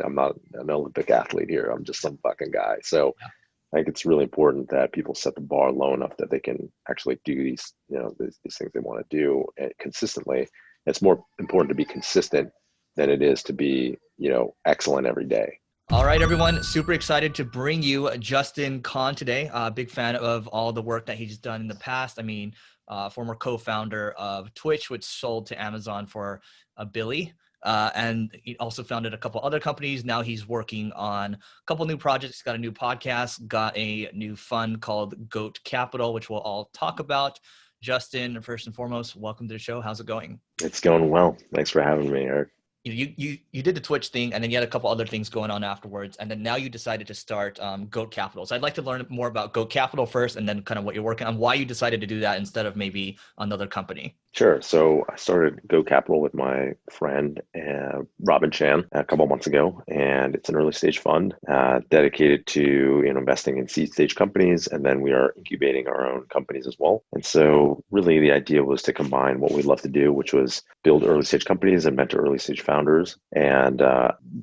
I'm not an Olympic athlete here. I'm just some fucking guy. So I think it's really important that people set the bar low enough that they can actually do these, these things they want to do consistently. It's more important to be consistent than it is to be, excellent every day. All right, everyone. Super excited to bring you Justin Kan today. Big fan of all the work that he's done in the past. I mean, former co-founder of Twitch, which sold to Amazon for $1 billion. And he also founded a couple other companies. Now he's working on a couple new projects. Got a new podcast, got a new fund called Goat Capital, which we'll all talk about. Justin, first and foremost, welcome to the show. How's it going? It's going well. Thanks for having me, Eric. You did the Twitch thing, and then you had a couple other things going on afterwards, and then now you decided to start Goat Capital. So I'd like to learn more about Goat Capital first, and then kind of what you're working on, why you decided to do that instead of maybe another company. Sure. So I started Go Capital with my friend Robin Chan a couple of months ago, and it's an early stage fund dedicated to investing in seed stage companies, and then we are incubating our own companies as well. And so really the idea was to combine what we love to do, which was build early stage companies and mentor early stage founders, and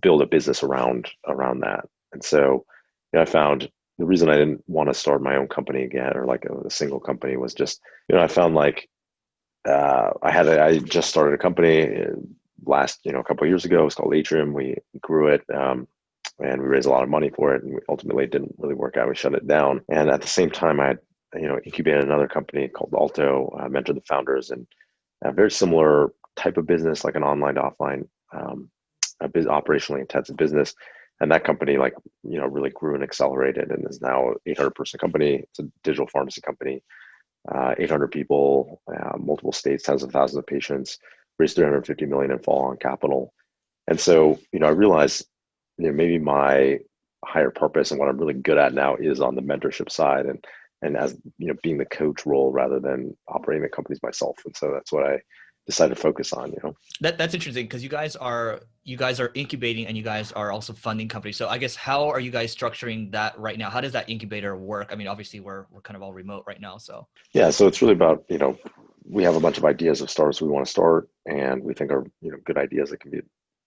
build a business around that. And so I found the reason I didn't want to start my own company again, or like a single company, was just I found like I just started a company last, a couple of years ago. It's called Atrium. We grew it, and we raised a lot of money for it, and ultimately it didn't really work out. We shut it down. And at the same time, I had, incubated another company called Alto, mentored the founders, and a very similar type of business, like an online to offline, operationally intensive business. And that company, really grew and accelerated, and is now an 800-person company. It's a digital pharmacy company. 800 people, multiple states, tens of thousands of patients, raised 350 million in follow-on capital. And so, I realized, maybe my higher purpose and what I'm really good at now is on the mentorship side, and as being the coach role rather than operating the companies myself. And so that's what I decided to focus on. That's interesting, because you guys are incubating, and you guys are also funding companies. So I guess, how are you guys structuring that right now? How does that incubator work? I mean, obviously we're kind of all remote right now. So yeah, so it's really about, we have a bunch of ideas of startups we want to start, and we think are, good ideas that can be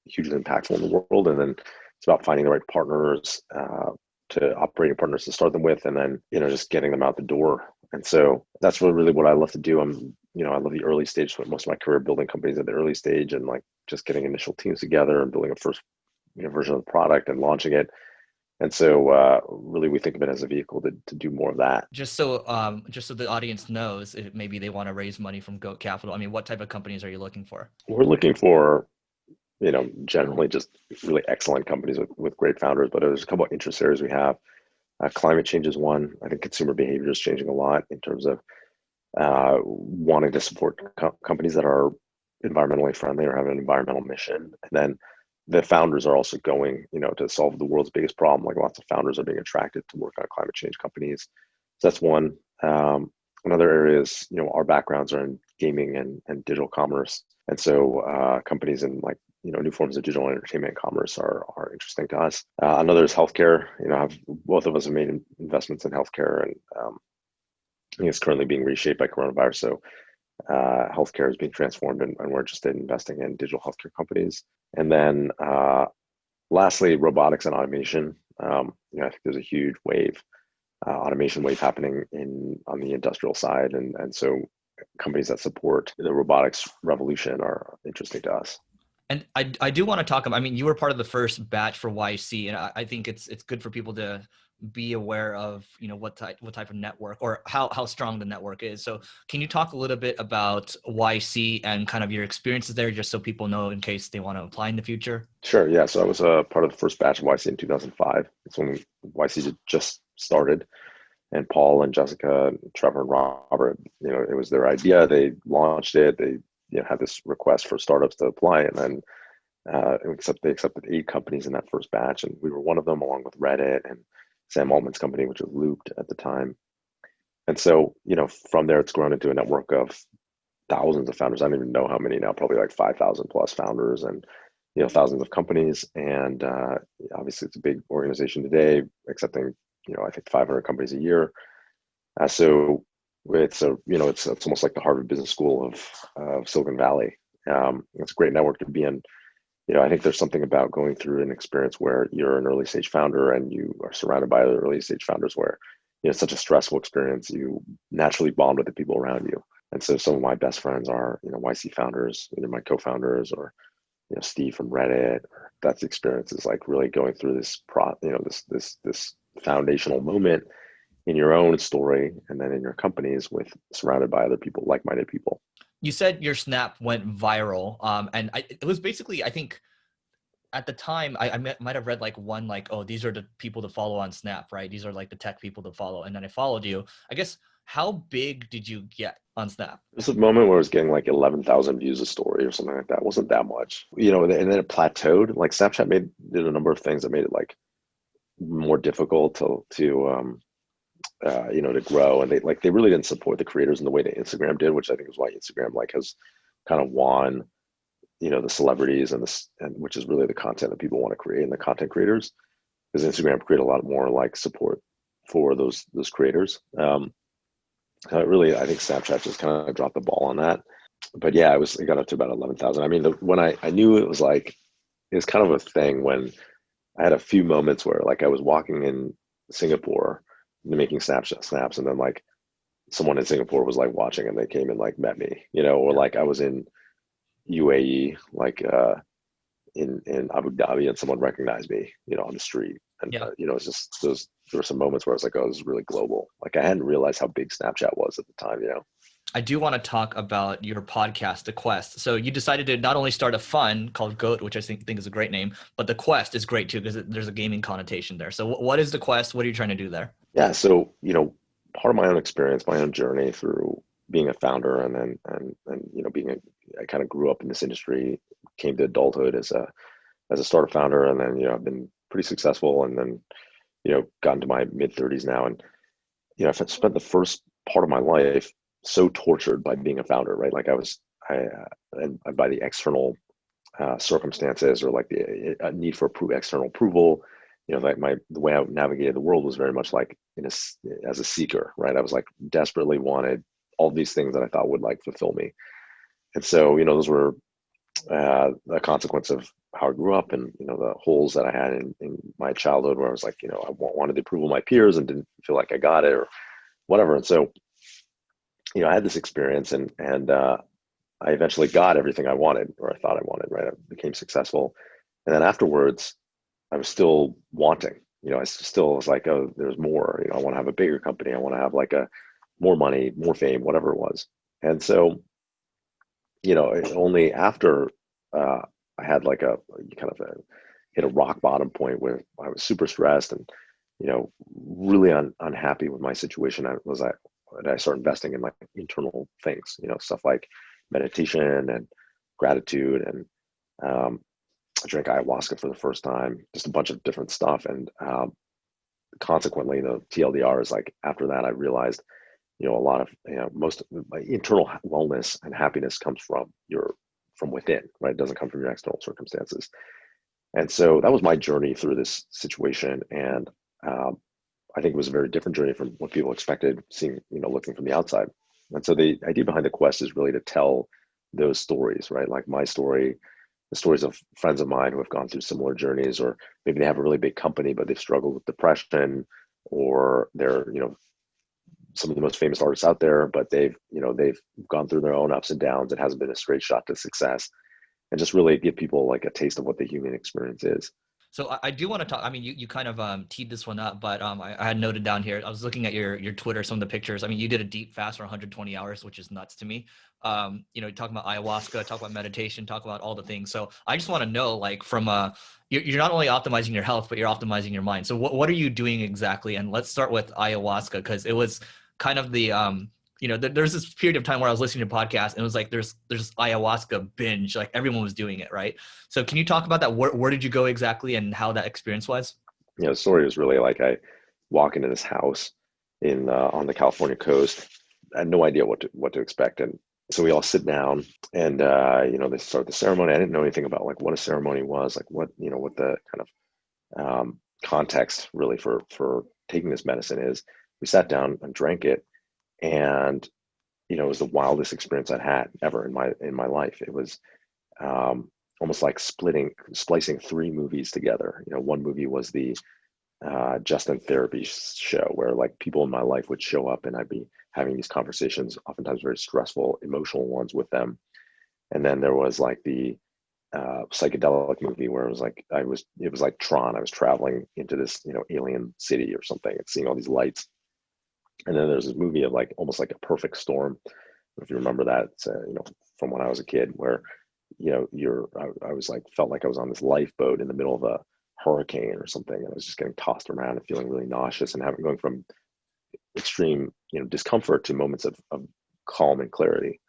hugely impactful in the world. And then it's about finding the right partners, to operating partners to start them with, and then, just getting them out the door. And so that's really what I love to do. I love the early stage. Spent most of my career building companies at the early stage, and like just getting initial teams together and building a first, version of the product and launching it. And so really we think of it as a vehicle to do more of that. just so the audience knows, if maybe they want to raise money from Goat Capital, I mean, what type of companies are you looking for? We're looking for, generally just really excellent companies with great founders, but there's a couple of interest areas we have. Climate change is one. I think consumer behavior is changing a lot in terms of wanting to support companies that are environmentally friendly or have an environmental mission. And then the founders are also going, to solve the world's biggest problem. Like lots of founders are being attracted to work on climate change companies. So that's one. Another area is, our backgrounds are in gaming and digital commerce. And so companies in like, new forms of digital entertainment and commerce are interesting to us. Another is healthcare. Both of us have made investments in healthcare, and I think it's currently being reshaped by coronavirus. So healthcare is being transformed, and we're interested in investing in digital healthcare companies. And then lastly, robotics and automation. I think there's a huge automation wave happening on the industrial side. And so companies that support the robotics revolution are interesting to us. And I do want to talk about, I mean, you were part of the first batch for YC, and I think it's good for people to be aware of, what type of network, or how strong the network is. So can you talk a little bit about YC and kind of your experiences there, just so people know in case they want to apply in the future? Sure. Yeah. So I was a part of the first batch of YC in 2005. It's when YC just started. And Paul and Jessica, and Trevor and Robert, it was their idea. They launched it. They had this request for startups to apply, and then they accepted 8 companies in that first batch, and we were one of them, along with Reddit and Sam Altman's company, which was Looped at the time. And so, from there, it's grown into a network of thousands of founders. I don't even know how many now, probably like 5,000 plus founders, and thousands of companies. And obviously, it's a big organization today, accepting I think 500 companies a year. So it's it's almost like the Harvard Business School of Silicon Valley. It's a great network to be in. I think there's something about going through an experience where you're an early stage founder and you are surrounded by other early stage founders where, it's such a stressful experience. You naturally bond with the people around you. And so some of my best friends are, YC founders, either my co-founders or, Steve from Reddit. That's the experience is like really going through this foundational moment in your own story and then in your companies with surrounded by other people, like-minded people. You said your Snap went viral, and it was basically, I think, at the time, I might have read like one, like, oh, these are the people to follow on Snap, right? These are like the tech people to follow. And then I followed you. I guess, how big did you get on Snap? There's a moment where I was getting like 11,000 views a story or something like that. It wasn't that much, and then it plateaued. Like Snapchat did a number of things that made it like more difficult to grow. And they really didn't support the creators in the way that Instagram did, which I think is why Instagram like has kind of won, the celebrities and which is really the content that people want to create and the content creators, because Instagram create a lot more like support for those creators. I think Snapchat just kind of dropped the ball on that. But yeah, it got up to about 11,000. I mean, when I knew it was like, it was kind of a thing when I had a few moments where like I was walking in Singapore making snaps, and then like someone in Singapore was like watching and they came and like met me, or like I was in UAE, like in Abu Dhabi, and someone recognized me, on the street. And Yeah. it's just there were some moments where I was like, oh, this is really global. Like I hadn't realized how big Snapchat was at the time. I do want to talk about your podcast, The Quest. So you decided to not only start a fund called Goat, which I think is a great name, but The Quest is great too because there's a gaming connotation there. So what is The Quest? What are you trying to do there? Yeah. So, part of my own experience, my own journey through being a founder and then, I kind of grew up in this industry, came to adulthood as a startup founder. And then, I've been pretty successful and then, gotten to my mid 30s now. And, I've spent the first part of my life so tortured by being a founder, right? Like and by the external circumstances or like the need for external approval. Like the way I navigated the world was very much like as a seeker, right? I was like desperately wanted all these things that I thought would like fulfill me. And so, those were a consequence of how I grew up and, the holes that I had in my childhood where I was like, I wanted the approval of my peers and didn't feel like I got it or whatever. And so, I had this experience and I eventually got everything I wanted or I thought I wanted, right? I became successful. And then afterwards, I was still wanting, I still was like, oh, there's more, I want to have a bigger company. I want to have like more money, more fame, whatever it was. And so, only after uh, I had like a kind of hit a rock bottom point where I was super stressed and, really unhappy with my situation. I started investing in like internal things, stuff like meditation and gratitude and I drank ayahuasca for the first time, just a bunch of different stuff. And consequently, the TLDR is like after that, I realized, a lot of, most of my internal wellness and happiness comes from within, right? It doesn't come from your external circumstances. And so that was my journey through this situation. And I think it was a very different journey from what people expected, seeing, looking from the outside. And so the idea behind the quest is really to tell those stories, right? Like my story, the stories of friends of mine who have gone through similar journeys, or maybe they have a really big company, but they've struggled with depression, or they're, some of the most famous artists out there, but they've gone through their own ups and downs. It hasn't been a straight shot to success, and just really give people like a taste of what the human experience is. So I do want to talk. I mean, you kind of teed this one up, but I had noted down here. I was looking at your Twitter, some of the pictures. I mean, you did a deep fast for 120 hours, which is nuts to me. Talk about ayahuasca, talk about meditation, talk about all the things. So I just want to know, like, from you're not only optimizing your health, but you're optimizing your mind. So what are you doing exactly? And let's start with ayahuasca because it was kind of the there's this period of time where I was listening to podcasts and it was like there's ayahuasca binge, like everyone was doing it, right? So can you talk about that? Where did you go exactly and how that experience was? The story was really like I walk into this house in on the California coast. I had no idea what to expect, and so we all sit down and they start the ceremony. I didn't know anything about like what a ceremony was, like what the kind of context really for taking this medicine is. We sat down and drank it, and it was the wildest experience I'd had ever in my life. It was almost like splicing three movies together. One movie was the Justin therapy show where like people in my life would show up and I'd be having these conversations, oftentimes very stressful, emotional ones with them. And then there was like the psychedelic movie where it was like Tron. I was traveling into this, alien city or something and seeing all these lights. And then there's this movie of like almost like a perfect storm. If you remember that, it's, from when I was a kid, where I was like felt like I was on this lifeboat in the middle of a hurricane or something, and I was just getting tossed around and feeling really nauseous and having going from extreme discomfort to moments of calm and clarity.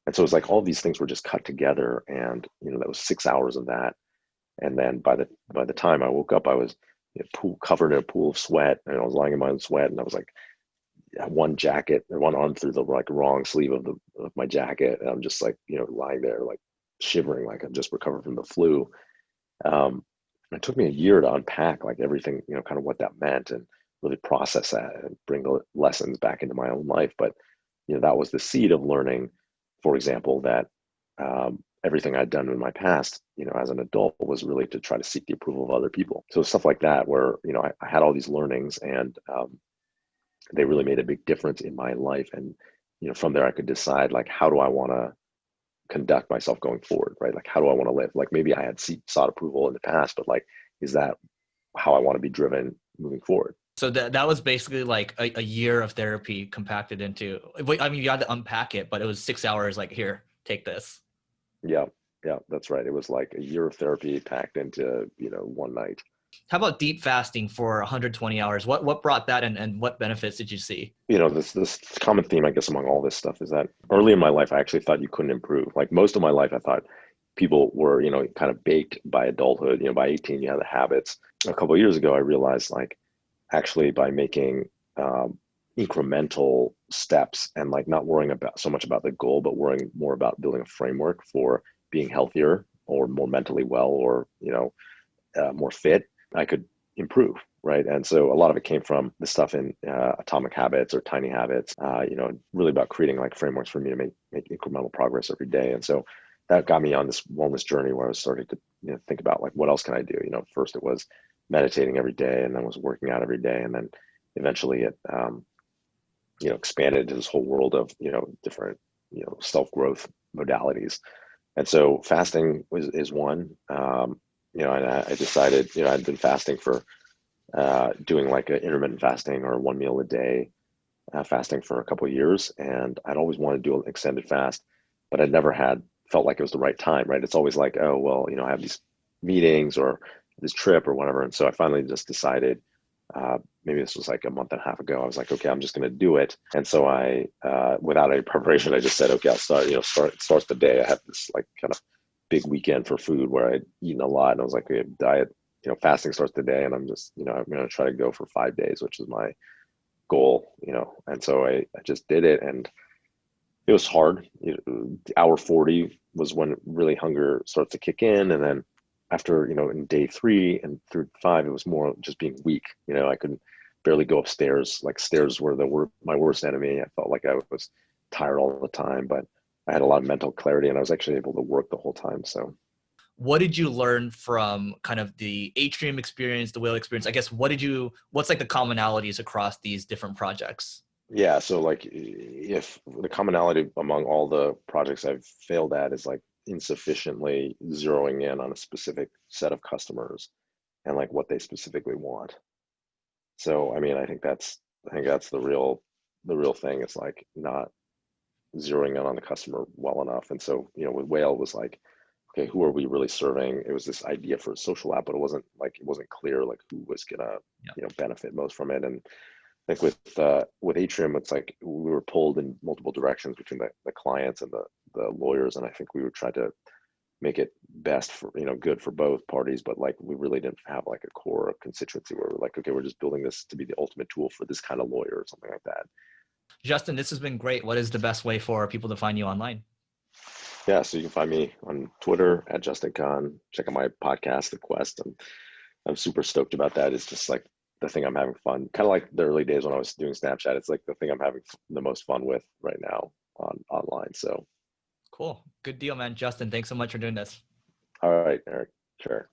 And so it was like all these things were just cut together, and that was 6 hours of that. And then by the time I woke up, I was covered in a pool of sweat, and I was lying in my own sweat, and I was like one arm through the like wrong sleeve of my jacket, and I'm just like lying there like shivering, like I'm just recovered from the flu. Um, it took me a year to unpack like everything, kind of what that meant, and really process that and bring the lessons back into my own life. But that was the seed of learning, for example, that everything I'd done in my past, as an adult, was really to try to seek the approval of other people. So stuff like that, where I had all these learnings, and they really made a big difference in my life. And from there, I could decide like, how do I want to conduct myself going forward, right? Like, how do I want to live? Like, maybe I had sought approval in the past, but like, is that how I want to be driven moving forward? So that was basically like a year of therapy compacted into, I mean, you had to unpack it, but it was 6 hours, like, here, take this. Yeah, yeah, that's right. It was like a year of therapy packed into, one night. How about deep fasting for 120 hours? What brought that, and what benefits did you see? This common theme, I guess, among all this stuff is that early in my life, I actually thought you couldn't improve. Like most of my life, I thought people were, kind of baked by adulthood. By 18, you have the habits. A couple of years ago, I realized like actually by making incremental steps and like not worrying about so much about the goal, but worrying more about building a framework for being healthier or more mentally well, or more fit, I could improve. Right. And so a lot of it came from the stuff in Atomic Habits or Tiny Habits, really about creating like frameworks for me to make incremental progress every day. And so that got me on this wellness journey where I was starting to think about like, what else can I do? First it was meditating every day, and then was working out every day. And then eventually it, expanded to this whole world of, different, self-growth modalities. And so fasting is one, and I decided, I'd been fasting for doing like an intermittent fasting or one meal a day fasting for a couple of years, and I'd always wanted to do an extended fast, but I'd never had felt like it was the right time. Right? It's always like, oh well, I have these meetings or this trip or whatever, and so I finally just decided. Maybe this was like a month and a half ago. I was like, okay, I'm just going to do it. And so I, without any preparation, I just said, okay, I'll start. Starts the day. I had this like kind of big weekend for food where I'd eaten a lot, and I was like, okay, diet. Fasting starts the day, and I'm just, I'm going to try to go for 5 days, which is my goal. And so I just did it, and it was hard. Hour 40 was when really hunger starts to kick in, and then after in day 3 and through 5, it was more just being weak. I couldn't barely go upstairs. Like stairs were my worst enemy. I felt like I was tired all the time, but I had a lot of mental clarity, and I was actually able to work the whole time. So What did you learn from kind of the Atrium experience, the whale experience? I guess what's like the commonalities across these different projects? yeah, so like if the commonality among all the projects I've failed at is like insufficiently zeroing in on a specific set of customers and like what they specifically want. So I mean, I think that's the real thing. It's like not zeroing in on the customer well enough. And so, with Whale was like, okay, who are we really serving? It was this idea for a social app, but it wasn't clear like who was gonna, Yeah. benefit most from it. And I think with Atrium, it's like we were pulled in multiple directions between the clients and the lawyers, and I think we were trying to make it best for good for both parties, but like we really didn't have like a core constituency where we're like, okay, we're just building this to be the ultimate tool for this kind of lawyer or something like that. Justin, this has been great. What is the best way for people to find you online? Yeah, so you can find me on Twitter at Justin Khan. Check out my podcast, The Quest. I'm super stoked about that. It's just like the thing I'm having fun. Kind of like the early days when I was doing Snapchat. It's like the thing I'm having the most fun with right now online. So Cool. Good deal, man. Justin, thanks so much for doing this. All right, Eric. Sure.